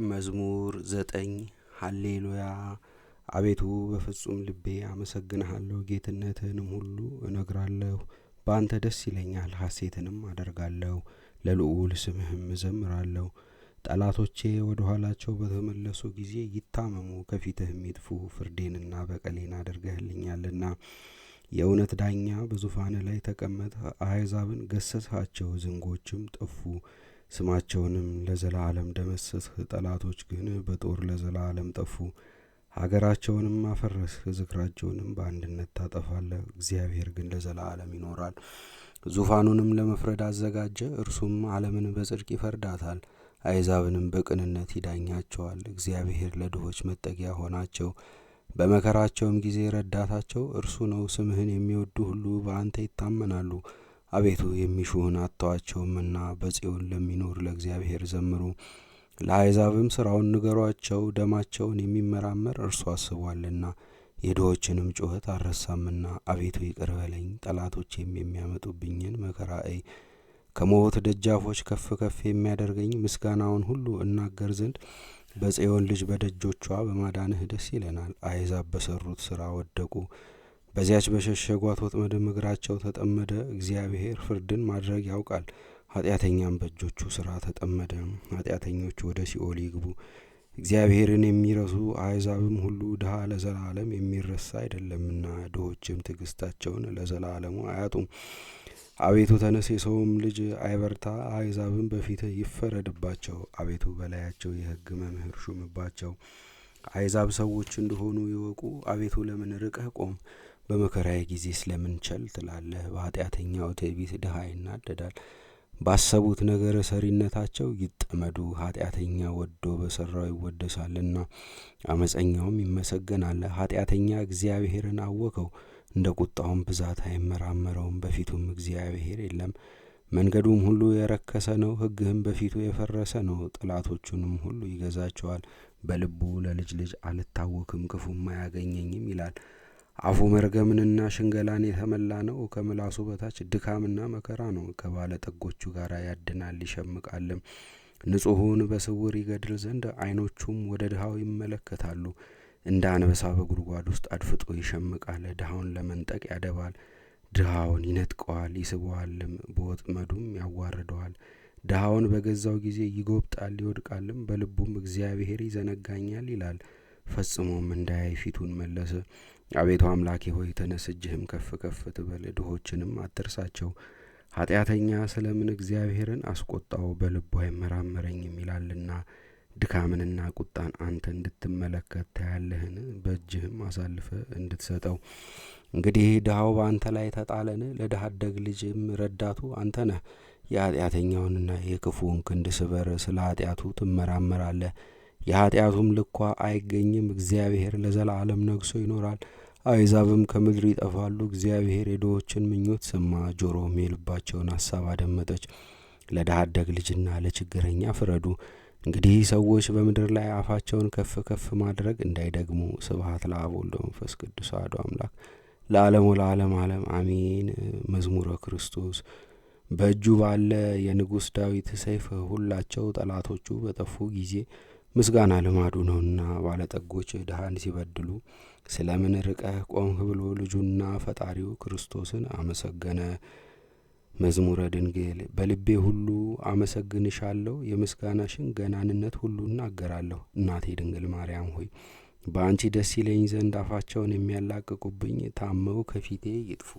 መዝሙር 9 ሃሌሉያ። አቤቱ በፍጹም ልቤ አመሰግንሃለሁ፣ ጌትነትህንም ሁሉ እነግራለሁ። በአንተ ደስ ይለኛል፣ ሐሴትንም አደርጋለሁ፣ ለልዑል ስምህም እዘምራለሁ። ጠላቶቼ ወደ ኋላቸው በተመለሱ ጊዜ ይታመሙ፣ ከፊትህም ይጥፉ። ፍርዴንና በቀሌን አድርገህልኛልና የእውነት ዳኛ በዙፋንህ ላይ ተቀመጥህ። አሕዛብን ገሠጽሃቸው፣ ዝንጎችም ጠፉ። ስማቸውንም ለዘላለም ደመሰስህ። ጠላቶች ግን በጦር ለዘላለም ጠፉ። ሀገራቸውንም አፈረስህ፣ ዝክራቸውንም በአንድነት ታጠፋለህ። እግዚአብሔር ግን ለዘላለም ይኖራል፣ ዙፋኑንም ለመፍረድ አዘጋጀ። እርሱም ዓለምን በጽድቅ ይፈርዳታል፣ አሕዛብንም በቅንነት ይዳኛቸዋል። እግዚአብሔር ለድሆች መጠጊያ ሆናቸው፣ በመከራቸውም ጊዜ ረዳታቸው እርሱ ነው። ስምህን የሚወዱ ሁሉ በአንተ ይታመናሉ። አቤቱ የሚሹህን አጥተዋቸውምና በጽዮን ለሚኖር ለእግዚአብሔር ዘምሩ። ለአሕዛብም ሥራውን ንገሯቸው። ደማቸውን የሚመራመር እርሱ አስቧልና የድሆችንም ጩኸት አልረሳምና። አቤቱ ይቅር በለኝ፣ ጠላቶቼም የሚያመጡብኝን መከራ እይ። ከሞት ደጃፎች ከፍ ከፍ የሚያደርገኝ ምስጋናውን ሁሉ እናገር ዘንድ በጽዮን ልጅ በደጆቿ በማዳንህ ደስ ይለናል። አሕዛብ በሠሩት ሥራ ወደቁ፣ በዚያች በሸሸጓት ወጥመድም እግራቸው ተጠመደ። እግዚአብሔር ፍርድን ማድረግ ያውቃል፣ ኃጢአተኛም በእጆቹ ሥራ ተጠመደ። ኃጢአተኞች ወደ ሲኦል ይግቡ። እግዚአብሔርን የሚረሱ አሕዛብም ሁሉ ድሀ ለዘላለም የሚረሳ አይደለምና፣ ድሆችም ትዕግሥታቸውን ለዘላለሙ አያጡም። አቤቱ ተነስ፣ የሰውም ልጅ አይበርታ። አሕዛብም በፊትህ ይፈረድባቸው። አቤቱ በላያቸው የሕግ መምህር ሹምባቸው። አሕዛብ ሰዎች እንደሆኑ ይወቁ። አቤቱ ለምን ርቀህ ቆም? በመከራዬ ጊዜ ስለምን ቸል ትላለህ? በኃጢአተኛው ትዕቢት ድሀ ይናደዳል፣ ባሰቡት ነገር ሰሪነታቸው ይጠመዱ። ኃጢአተኛ ወዶ በሠራው ይወደሳልና፣ አመፀኛውም ይመሰገናል። ኃጢአተኛ እግዚአብሔርን አወከው፣ እንደ ቁጣውም ብዛት አይመራመረውም። በፊቱም እግዚአብሔር የለም። መንገዱም ሁሉ የረከሰ ነው፣ ሕግህም በፊቱ የፈረሰ ነው። ጠላቶቹንም ሁሉ ይገዛቸዋል። በልቡ ለልጅ ልጅ አልታወክም፣ ክፉም አያገኘኝም ይላል። አፉ መርገምንና ሽንገላን የተመላ ነው፣ ከምላሱ በታች ድካምና መከራ ነው። ከባለጠጎቹ ጋር ያድናል ይሸምቃልም። ንጹሑን በስውር ይገድል ዘንድ ዓይኖቹም ወደ ድሃው ይመለከታሉ። እንደ አንበሳ በጉድጓድ ውስጥ አድፍጦ ይሸምቃል። ድሃውን ለመንጠቅ ያደባል፣ ድሃውን ይነጥቀዋል ይስበዋልም፣ በወጥመዱም ያዋርደዋል። ድሃውን በገዛው ጊዜ ይጐብጣል ይወድቃልም። በልቡም እግዚአብሔር ይዘነጋኛል ይላል፣ ፈጽሞም እንዳያይ ፊቱን መለሰ። አቤቱ አምላኬ ሆይ ተነስ፣ እጅህም ከፍ ከፍ ትበል፣ ድሆችንም አትርሳቸው። ኃጢአተኛ ስለምን እግዚአብሔርን አስቈጣው? በልቡ አይመራመረኝም ይላልና። ድካምንና ቁጣን አንተ እንድትመለከት ታያለህን? በእጅህም አሳልፈ እንድትሰጠው። እንግዲህ ድሃው በአንተ ላይ ተጣለን፣ ለድሀ አደግ ልጅም ረዳቱ አንተ ነህ። የኃጢአተኛውንና የክፉውን ክንድ ስበር፣ ስለ ኃጢአቱ ትመራመራለህ። የኃጢአቱም ልኳ አይገኝም። እግዚአብሔር ለዘላለም ነግሶ ይኖራል፣ አሕዛብም ከምድር ይጠፋሉ። እግዚአብሔር የድሆችን ምኞት ሰማ፣ ጆሮም የልባቸውን ሐሳብ አደመጠች። ለድሀ አደግ ልጅና ለችግረኛ ፍረዱ። እንግዲህ ሰዎች በምድር ላይ አፋቸውን ከፍ ከፍ ማድረግ እንዳይደግሙ። ስብሐት ለአብ ወወልድ ወመንፈስ ቅዱስ አሐዱ አምላክ ለዓለሙ ለዓለም ዓለም አሜን። መዝሙረ ክርስቶስ። በእጁ ባለ የንጉሥ ዳዊት ሰይፍ ሁላቸው ጠላቶቹ በጠፉ ጊዜ ምስጋና ልማዱ ነውና። ባለጠጎች ድሃን ሲበድሉ ስለምን ርቀህ ቆምህ ብሎ ልጁና ፈጣሪው ክርስቶስን አመሰገነ። መዝሙረ ድንግል። በልቤ ሁሉ አመሰግንሻለሁ፣ የምስጋናሽን ገናንነት ሁሉ እናገራለሁ። እናቴ ድንግል ማርያም ሆይ በአንቺ ደስ ይለኝ ዘንድ አፋቸውን የሚያላቅቁብኝ ታመው ከፊቴ ይጥፉ።